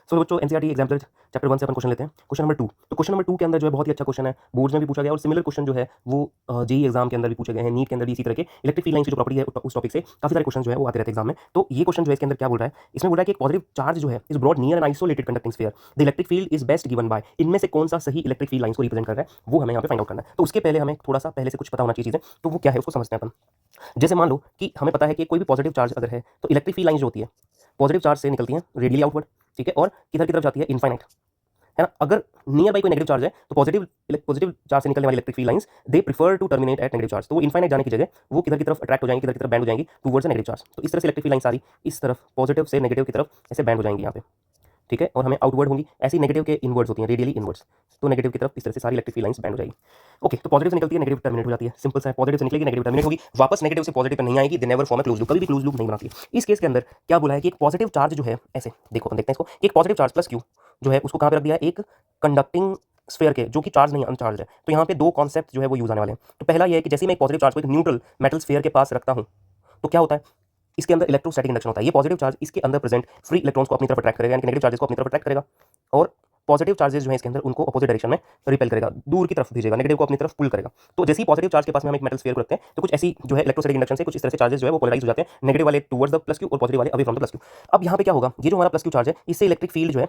सो बच्चों NCERT example chapter 1 से अपन question लेते हैं। क्वेश्चन नंबर 2, तो क्वेश्चन नंबर 2 के अंदर जो है बहुत ही अच्छा क्वेश्चन है, बोर्ड्स में भी पूछा गया और सिमिलर क्वेश्चन जो है वो जेईई एग्जाम के अंदर भी पूछे गए हैं, नीट के अंदर भी इसी तरह के इलेक्ट्रिक फील्ड लाइन की जो प्रॉपर्टी है उस टॉपिक से काफी सारे क्वेश्चन जो है वो आते रहते हैं एग्जाम में। तो ये क्वेश्चन जो है इसके अंदर क्या बोल रहा है, इसमें बोल रहा है कि एक पॉजिटिव चार्ज जो है is brought near an isolated conducting sphere, the electric field is best given by, इनमें से कौन सा सही इलेक्ट्रिक फील्ड लाइंस को रिप्रेजेंट कर रहा है वो हमें यहाँ पे फाइंड आउट करना है। तो उसके पहले हमें थोड़ा सा पहले से कुछ पता होना चाहिए चीजें, तो वो क्या है उसको समझते हैं अपन। जैसे मान लो कि हमें पता है कि कोई भी पॉजिटिव चार्ज अगर है तो इलेक्ट्रिक फील्ड लाइन जो होती है पॉजिटिव चार्ज से निकलती है रेडियली आउटवर्ड, ठीक है, और किधर की तरफ जाती है इनफाइनाइट, है ना। अगर नियर बाई कोई नेगेटिव चार्ज है तो पॉजिटिव चार्ज से निकलने वाली electric field lines they prefer to terminate at negative charge, तो वो इनफाइनाइट जाने की जगह वो किधर की तरफ अट्रैक्ट हो जाएंगी, किधर की तरफ बैंड हो जाएंगी टूवर्ड्स नेगेटिव चार्ज। तो इस तरह से इलेक्ट्रिक फील्ड लाइन सारी इस तरफ पॉजिटिव से नेगेटिव की तरफ ऐसे बैंड हो जाएंगी यहाँ पे, ठीक है, और हमें आउटवर्ड होंगी, ऐसी नेगेटिव के इनवर्ड्स होती हैं, रेडियली इनवर्ड्स, तो नेगेटिव की तरफ इस तरह से सारी इलेक्ट्रिक फील्ड लाइंस बैंड हो जाएगी। ओके, तो पॉजिटिव से निकलती है नेगेटिव टर्मिनेट हो जाती है, सिंपल सा है, पॉजिटिव से निकलेगी नेगेटिव टर्मिनेट होगी, वापस नेगेटिव से पॉजिटिव पे नहीं आएगी, they never form a close loop, कभी भी क्लोज लूप नहीं बनाती। इस केस के अंदर क्या बोला है कि एक पॉजिटिव चार्ज जो है ऐसे देखो, देखते हैं इसको, एक पॉजिटिव चार्ज प्लस क्यू जो है उसको कहाँ पे रख दिया है, एक कंडक्टिंग स्फीयर के, जो कि चार्ज नहीं अनचार्ज है। तो यहाँ पे दो कॉन्सेप्ट जो है वो यूज आने वाले हैं। तो पहला ये है कि जैसे मैं एक पॉजिटिव चार्ज को एक न्यूट्रल मेटल स्फीयर के पास रखता हूँ तो क्या होता है, इसके अंदर इलेक्ट्रोस्टैटिक इंडक्शन होता है। ये पॉजिटिव चार्ज इसके अंदर प्रेजेंट फ्री इलेक्ट्रॉन्स को अपनी तरफ अट्रैक्ट करेगा, यानी नेगेटिव चार्जेस को अपनी तरफ अट्रैक्ट करेगा, और पॉजिटिव चार्जेस जो है इसके अंदर उनको अपोजिट डायरेक्शन में रिपेल करेगा, दूर की तरफ भेजेगा, नेगेटिव को अपनी तरफ पुल करेगा। तो जैसे ही पॉजिटिव चार्ज के पास में हम एक मेटल स्फीयर को रखते हैं तो कुछ ऐसी जो है इलेक्ट्रोस्टैटिक इंडक्शन से कुछ इस तरह से चार्जेस जो है वो पोलराइज हो जाते हैं, नेगेटिव वाले टुवर्ड्स द प्लस क्यू और पॉजिटिव वाले away from the plus Q. अब यहाँ पे क्या होगा, ये जो हमारा प्लस क्यू चार्ज है इससे इलेक्ट्रिक फील्ड जो है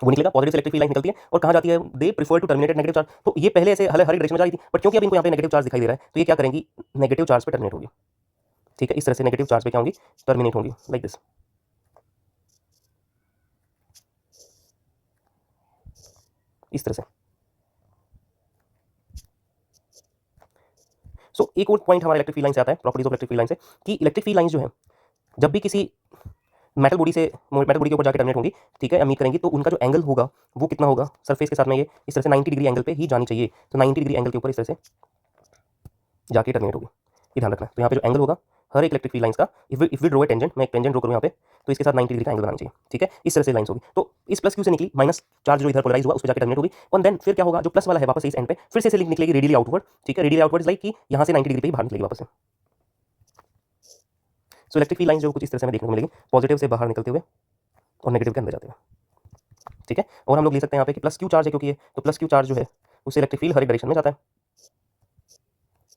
वो निकलेगा, पॉजिटिव इलेक्ट्रिक फील्ड लाइन निकलती है और कहाँ जाती है, they prefer to terminate negative charge. तो ये पहले ऐसे हर डायरेक्शन में जा रही थी, बट क्योंकि अब इनको यहाँ पे नेगेटिव चार्ज दिखाई दे रहा है तो ये क्या करेंगी, नेगेटिव चार्ज पे टर्मिनेट होगी, ठीक है, इस तरह से नेगेटिव चार्ज पे क्या होंगी, टर्मिनेट होंगी, लाइक दिस, इस तरह से। सो एक और पॉइंट हमारा इलेक्ट्रिक फील्ड लाइन से आता है, properties of electric field line से, कि इलेक्ट्रिक फील्ड लाइन जो है जब भी किसी मेटल बॉडी के ऊपर जाकर टर्मिनेट होंगी, ठीक है, मीट करेंगी, तो उनका जो एंगल होगा वो कितना होगा, सरफेस के साथ में ये इस तरह से 90 डिग्री एंगल पे ही जानी चाहिए। तो 90 डिग्री एंगल के ऊपर इस तरह से जाके टर्मिनेट होगी, ये ध्यान रखना है। तो यहाँ पे जो एंगल होगा हर एक इलेक्ट्रिक फील्ड लाइंस का, if we draw a tangent, मैं एक टेंजेंट ड्रॉ करूँ यहाँ पे, तो इसके साथ 90 डिग्री का एंगल बनाना चाहिए, ठीक है, इस तरह से लाइंस होगी। तो इस प्लस क्यू से निकली माइनस चार्ज जो इधर पोलराइज हुआ उस पर जाकर टर्मिनेट होगी, और देन फिर क्या होगा, जो प्लस वाला है वापस इस एंड पे फिर से निकलेगी रेडियली आउटवर्ड, ठीक है, रेडियली आउटवर्ड लाइक कि यहाँ से 90 डिग्री पे ही बाहर निकलेगी वापस से। सो इलेक्ट्रिक फील्ड लाइन जो कुछ इस तरह से हमें देखने को मिलेगी, पॉजिटिव से बाहर निकलते हुए और नेगेटिव के अंदर जाते हुए, ठीक है। और हम लोग ले सकते हैं यहाँ पे कि प्लस क्यू चार्ज है, क्योंकि ये तो प्लस क्यू चार्ज जो है उससे इलेक्ट्रिक फील्ड हर एक डायरेक्शन में जाता है,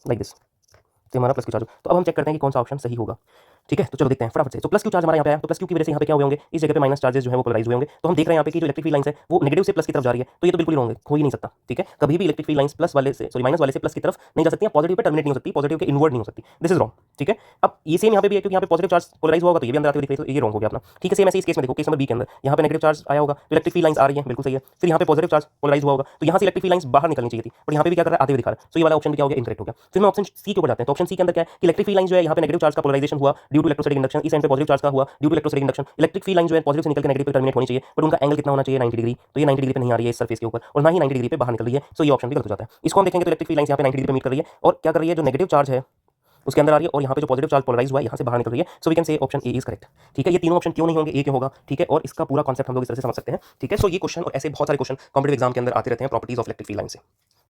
लाइक दिस, तो हमारा प्लस क्यू चार्ज। तो अब हम चेक करते हैं कि कौन सा ऑप्शन सही होगा, ठीक है। तो चलो देखते हैं फटाफट से। तो प्लस क्यू चार्ज हमारा यहाँ पे आया, तो प्लस क्यू की वजह से यहाँ पे क्या हुए होंगे, इस जगह पे माइनस चार्जेस जो है वो पोलराइज हुए होंगे। तो हम देख रहे हैं यहाँ पे कि जो इलेक्ट्रिक फील्ड लाइंस है वो नेगेटिव से प्लस की तरफ जा रही है, तो ये तो बिल्कुल ही रॉन्ग है, हो ही नहीं सकता, ठीक है। कभी भी इलेक्ट्रिक फील्ड लाइंस प्लस वाले से माइनस वाले से प्लस की तरफ नहीं जा सकती, पॉजिटिव पे टर्मिनेट नहीं हो सकती, पॉजिटिव के इनवर्ड नहीं हो सकती, दिस इज रॉन्ग, ठीक है। अब ये सेम यहाँ पे भी है, क्योंकि यहाँ पे पॉजिटिव चार्ज पोलराइज होगा तो ये भी अंदर आते हुए दिख रही है, तो ये रॉन्ग हो गया अपना, ठीक है। सेम ऐसे इस केस में देखो, केस नंबर बी के अंदर यहाँ पे नेगेटिव चार्ज आया होगा, तो इलेक्ट्रिक फील्ड लाइंस आ रही है, बिल्कुल सही है। फिर यहाँ पे पॉजिटिव चार्ज पोलराइज हुआ होगा, तो यहाँ से इलेक्ट्रिक फील्ड लाइंस बाहर निकलनी चाहिए थी, पर यहाँ पे भी क्या कर रहा है, आते हुए दिखा रहा है। तो ये वाला ऑप्शन भी क्या हो गया, इनकरेक्ट हो गया। फिर मैं ऑप्शन सी के ऊपर जाते हैं। तो ऑप्शन सी के अंदर क्या है कि इलेक्ट्रिक फील्ड लाइन जो है यहाँ पे नेगेटिव चार्ज का पोलराइजेशन हुआ ड्यू टू इलेक्ट्रोस्टैटिक इंडक्शन, इस एंड पे पॉजिटिव चार्ज का हुआ due to electrostatic induction. Electric field line जो है पॉजिटिव से निकल के नेगेटिव पे टर्मिनेट होनी चाहिए, पर उनका एंगल कितना होना चाहिए, 90 डिग्री। तो ये 90 डिग्री पे नहीं आ रही है इस सरफेस के ऊपर, और ना ही 90 डिग्री पे बाहर निकल रही है, सो ये ऑप्शन भी गलत हो जाता है। इसको हम देखेंगे तो इलेक्ट्रिक फील्ड लाइन यहाँ पे 90 डिग्री पे मीट कर रही है, और क्या कर रही है, जो नेगेटिव चार्ज है उसके अंदर आ रही है, और यहाँ पे जो पॉजिटिव चार्ज पोलराइज हुआ है यहाँ से बाहर निकल रही है, so we can say option A is correct, ठीक है। ये तीनों ऑप्शन क्यों नहीं होंगे, ए क्यों होगा, ठीक है, और इसका पूरा कॉन्सेप्ट हम लोग इस तरह से समझ सकते हैं, ठीक है। सो ये क्वेश्चन और ऐसे बहुत सारे क्वेश्चन कॉम्पिटिटिव एग्जाम के अंदर आते रहते हैं properties of electric field line से।